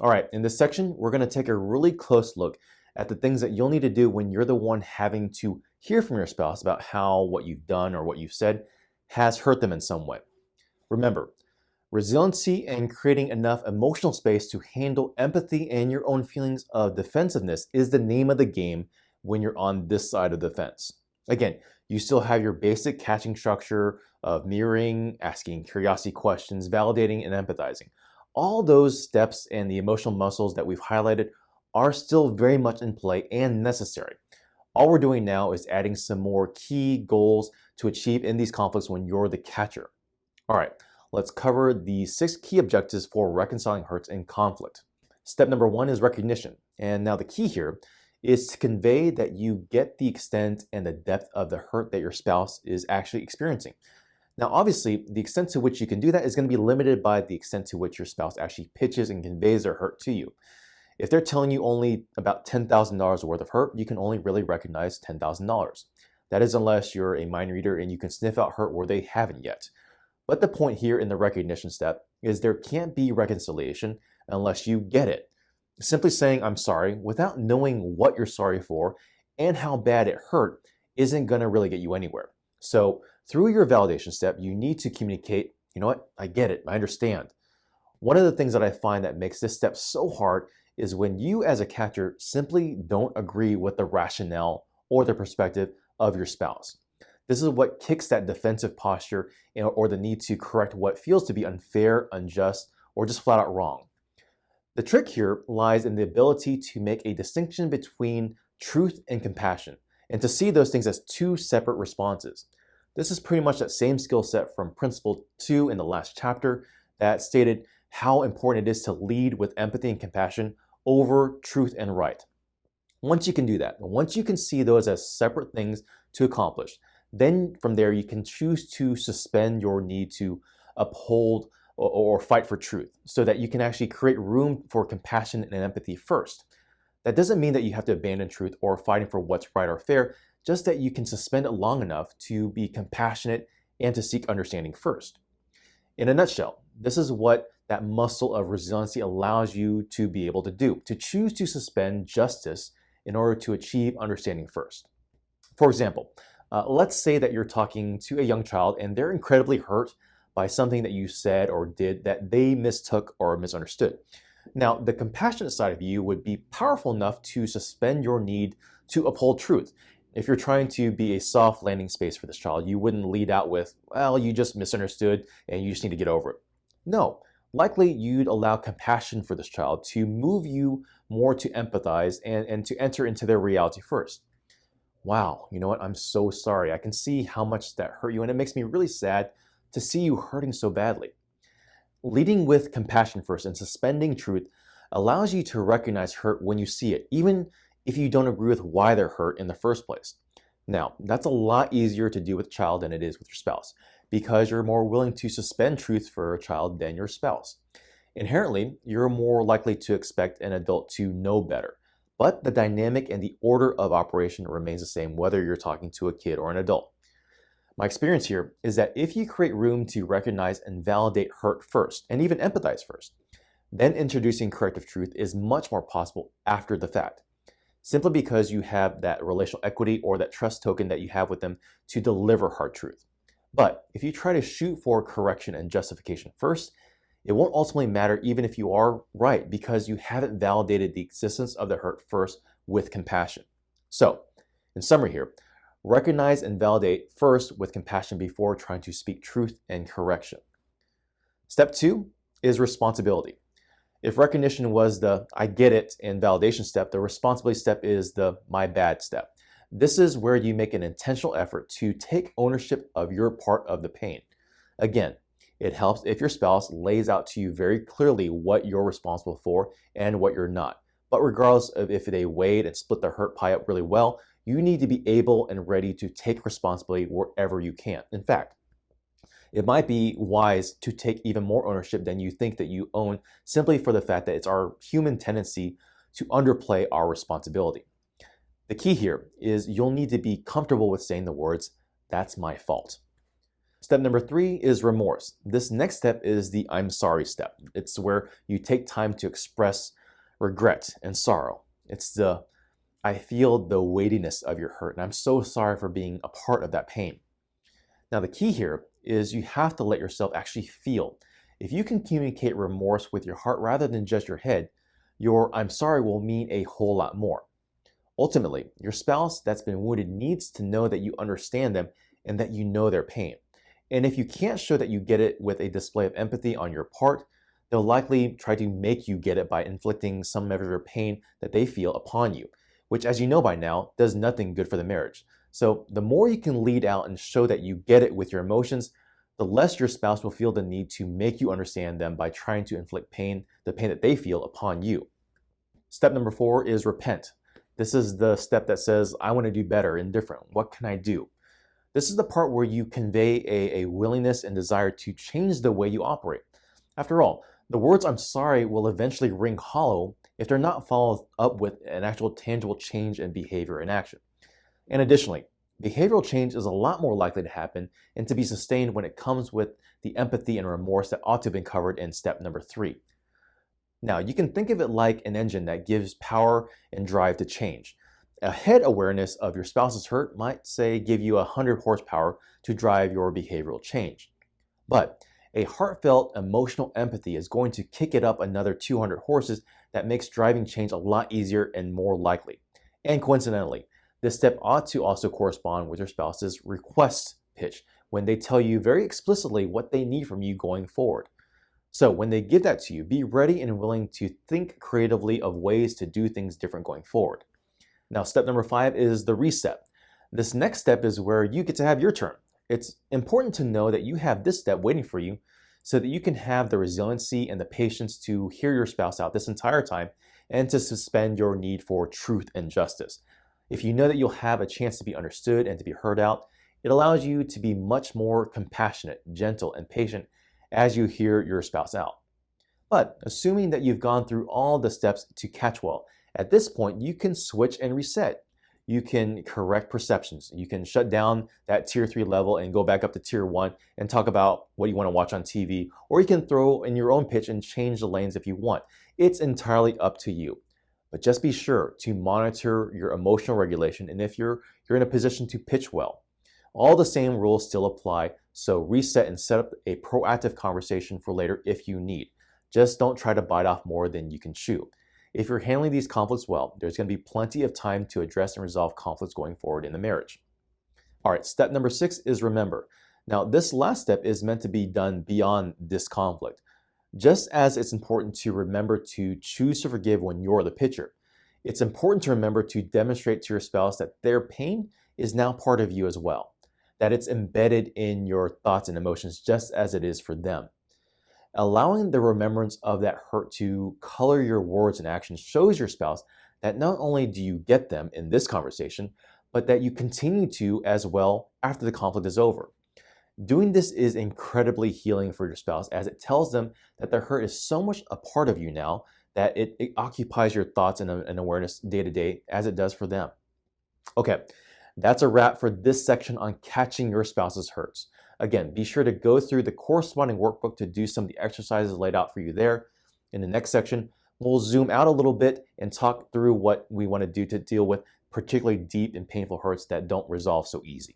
All right, in this section, we're going to take a really close look at the things that you'll need to do when you're the one having to hear from your spouse about how what you've done or what you've said has hurt them in some way. Remember, resiliency and creating enough emotional space to handle empathy and your own feelings of defensiveness is the name of the game when you're on this side of the fence. Again, you still have your basic catching structure of mirroring, asking curiosity questions, validating, and empathizing. All those steps and the emotional muscles that we've highlighted are still very much in play and necessary. All we're doing now is adding some more key goals to achieve in these conflicts when you're the catcher. All right, let's cover the 6 key objectives for reconciling hurts in conflict. Step number 1 is recognition. And now the key here is to convey that you get the extent and the depth of the hurt that your spouse is actually experiencing. Now, obviously, the extent to which you can do that is going to be limited by the extent to which your spouse actually pitches and conveys their hurt to you. If they're telling you only about $10,000 worth of hurt, you can only really recognize $10,000. That is unless you're a mind reader and you can sniff out hurt where they haven't yet. But the point here in the recognition step is there can't be reconciliation unless you get it. Simply saying I'm sorry without knowing what you're sorry for and how bad it hurt isn't going to really get you anywhere. So through your validation step, you need to communicate, you know what, I get it, I understand. One of the things that I find that makes this step so hard is when you as a catcher simply don't agree with the rationale or the perspective of your spouse. This is what kicks that defensive posture or the need to correct what feels to be unfair, unjust, or just flat out wrong. The trick here lies in the ability to make a distinction between truth and compassion, and to see those things as 2 separate responses. This is pretty much that same skill set from Principle 2 in the last chapter that stated how important it is to lead with empathy and compassion over truth and right. Once you can do that, once you can see those as separate things to accomplish, then from there you can choose to suspend your need to uphold or fight for truth so that you can actually create room for compassion and empathy first. That doesn't mean that you have to abandon truth or fighting for what's right or fair, just that you can suspend it long enough to be compassionate and to seek understanding first. In a nutshell, this is what that muscle of resiliency allows you to be able to do, to choose to suspend justice in order to achieve understanding first. For example, let's say that you're talking to a young child and they're incredibly hurt by something that you said or did that they mistook or misunderstood. Now, the compassionate side of you would be powerful enough to suspend your need to uphold truth. If you're trying to be a soft landing space for this child, you wouldn't lead out with, well, you just misunderstood and you just need to get over it. No, likely you'd allow compassion for this child to move you more to empathize and to enter into their reality first. Wow, you know what? I'm so sorry. I can see how much that hurt you, and it makes me really sad to see you hurting so badly. Leading with compassion first and suspending truth allows you to recognize hurt when you see it, even if you don't agree with why they're hurt in the first place. Now, that's a lot easier to do with a child than it is with your spouse, because you're more willing to suspend truth for a child than your spouse. Inherently, you're more likely to expect an adult to know better, but the dynamic and the order of operation remains the same whether you're talking to a kid or an adult. My experience here is that if you create room to recognize and validate hurt first, and even empathize first, then introducing corrective truth is much more possible after the fact, simply because you have that relational equity or that trust token that you have with them to deliver hard truth. But if you try to shoot for correction and justification first, it won't ultimately matter even if you are right, because you haven't validated the existence of the hurt first with compassion. So, in summary here, recognize and validate first with compassion before trying to speak truth and correction. Step 2 is responsibility. If recognition was the I get it and validation step, the responsibility step is the my bad step. This is where you make an intentional effort to take ownership of your part of the pain. Again, it helps if your spouse lays out to you very clearly what you're responsible for and what you're not. But regardless of if they weighed and split the hurt pie up really well, you need to be able and ready to take responsibility wherever you can. In fact, it might be wise to take even more ownership than you think that you own, simply for the fact that it's our human tendency to underplay our responsibility. The key here is you'll need to be comfortable with saying the words, "That's my fault." Step number 3 is remorse. This next step is the I'm sorry step. It's where you take time to express regret and sorrow. It's the I feel the weightiness of your hurt, and I'm so sorry for being a part of that pain. Now, the key here is you have to let yourself actually feel. If you can communicate remorse with your heart rather than just your head, your I'm sorry will mean a whole lot more. Ultimately, your spouse that's been wounded needs to know that you understand them and that you know their pain. And if you can't show that you get it with a display of empathy on your part, they'll likely try to make you get it by inflicting some measure of pain that they feel upon you, which, as you know by now, does nothing good for the marriage. So the more you can lead out and show that you get it with your emotions, the less your spouse will feel the need to make you understand them by trying to inflict pain, the pain that they feel upon you. Step number 4 is repent. This is the step that says, I want to do better and different. What can I do? This is the part where you convey a willingness and desire to change the way you operate. After all, the words I'm sorry will eventually ring hollow if they're not followed up with an actual tangible change in behavior and action. And additionally, behavioral change is a lot more likely to happen and to be sustained when it comes with the empathy and remorse that ought to have been covered in step number 3. Now, you can think of it like an engine that gives power and drive to change. A head awareness of your spouse's hurt might, say, give you 100 horsepower to drive your behavioral change. But a heartfelt emotional empathy is going to kick it up another 200 horses that makes driving change a lot easier and more likely. And coincidentally, this step ought to also correspond with your spouse's request pitch when they tell you very explicitly what they need from you going forward. So when they give that to you, be ready and willing to think creatively of ways to do things different going forward. Now, step number 5 is the reset. This next step is where you get to have your turn. It's important to know that you have this step waiting for you so that you can have the resiliency and the patience to hear your spouse out this entire time and to suspend your need for truth and justice. If you know that you'll have a chance to be understood and to be heard out, it allows you to be much more compassionate, gentle, and patient as you hear your spouse out. But assuming that you've gone through all the steps to catch well, at this point, you can switch and reset. You can correct perceptions. You can shut down that tier 3 level and go back up to tier 1 and talk about what you want to watch on TV, or you can throw in your own pitch and change the lanes if you want. It's entirely up to you. But just be sure to monitor your emotional regulation, and if you're in a position to pitch well. All the same rules still apply, so reset and set up a proactive conversation for later if you need. Just don't try to bite off more than you can chew. If you're handling these conflicts well, there's going to be plenty of time to address and resolve conflicts going forward in the marriage. All right, step number 6 is remember. Now, this last step is meant to be done beyond this conflict. Just as it's important to remember to choose to forgive when you're the pitcher, it's important to remember to demonstrate to your spouse that their pain is now part of you as well, that it's embedded in your thoughts and emotions just as it is for them. Allowing the remembrance of that hurt to color your words and actions shows your spouse that not only do you get them in this conversation, but that you continue to as well after the conflict is over. Doing this is incredibly healing for your spouse as it tells them that their hurt is so much a part of you now that it occupies your thoughts and awareness day to day as it does for them. Okay, that's a wrap for this section on catching your spouse's hurts. Again, be sure to go through the corresponding workbook to do some of the exercises laid out for you there. In the next section, we'll zoom out a little bit and talk through what we want to do to deal with particularly deep and painful hurts that don't resolve so easy.